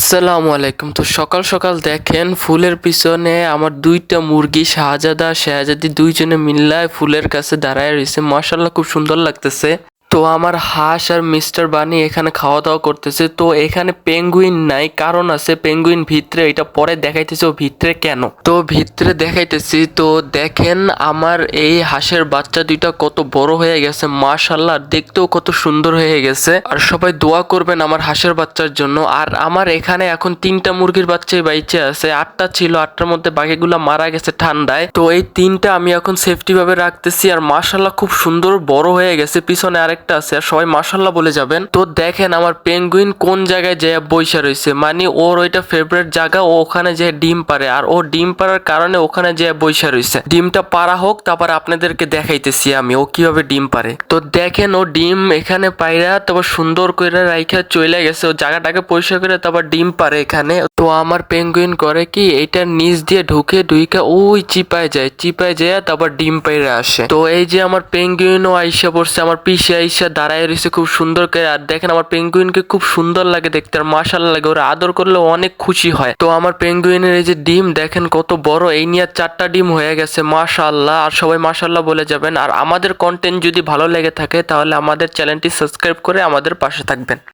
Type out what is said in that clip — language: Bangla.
আসসালামু আলাইকুম। তো সকাল সকাল দেখেন ফুলের পিছনে আমার দুইটা মুরগি শাহজাদা শাহজাদি দুইজনে মিল্লায় ফুলের কাছে দাঁড়ায় রয়েছে। মাশাআল্লাহ খুব সুন্দর লাগতেছে। তো আমার হাঁস আর মিস্টার বানি এখানে খাওয়া দাওয়া করতেছে। তো এখানে পেঙ্গুইন নাই, কারণ আছে পেঙ্গুইন ভিতরে, এটা পরে দেখাইতেছে ও ভিতরে কেন। তো ভিতরে দেখাইতেছি। তো দেখেন আমার এই হাঁসের বাচ্চা দুইটা কত বড় হয়ে গেছে, মাশাআল্লাহ দেখতেও কত সুন্দর হয়ে গেছে। আর সবাই দোয়া করবেন আমার হাঁসের বাচ্চার জন্য। আর আমার এখানে এখন 3টা মুরগির বাচ্চাই বাইচে আছে। 8টা ছিল, 8টার মধ্যে বাকিগুলা মারা গেছে ঠান্ডায়। তো এই 3টা আমি এখন সেফটি ভাবে রাখতেছি। আর মাশাআল্লাহ খুব সুন্দর বড় হয়ে গেছে। পিছনে আরেকটা আছে, আর সবাই মাশাআল্লাহ বলে যাবেন। তো দেখেন আমার পেঙ্গুইন কোন জায়গায় যায় বইসা রয়েছে, মানে ওর ওইটা ফেভারিট জায়গা, ও ওখানে যে ডিম পারে। আর ও ডিম পাড়ার কারণে ওখানে যে বইসা রয়েছে। ডিমটা পাড়া হোক, তারপর আপনাদেরকে দেখাইতেছি আমি ও কিভাবে ডিম পারে। তো দেখেন ও ডিম এখানে পাইরা তারপর সুন্দর করে রাইখা চলে গেছে, ও জায়গাটাকে পরিষ্কার করে তারপর ডিম পারে এখানে। তো আমার পেঙ্গুইন করে কি, এইটার নিচ দিয়ে ঢুকে ওই চিপায় যায় তারপর ডিম পাইরা আসে। তো এই যে আমার পেঙ্গুইনও আইসা পড়ছে, আমার পিছে আইসা দাঁড়ায় রয়েছে খুব সুন্দর করে। আর দেখেন আমার পেঙ্গুইনকে খুব সুন্দর লাগে দেখতে, আর মাশাআল্লাহ লাগে, ওরা আদর করলে অনেক খুশি হয়। তো আমার পেঙ্গুইনের এই যে ডিম দেখেন কত বড়, এই নিয়ে 4টা ডিম হয়ে গেছে মাশাআল্লাহ। আর সবাই মাশাআল্লাহ বলে যাবেন। আর আমাদের কন্টেন্ট যদি ভালো লেগে থাকে তাহলে আমাদের চ্যানেলটি সাবস্ক্রাইব করে আমাদের পাশে থাকবেন।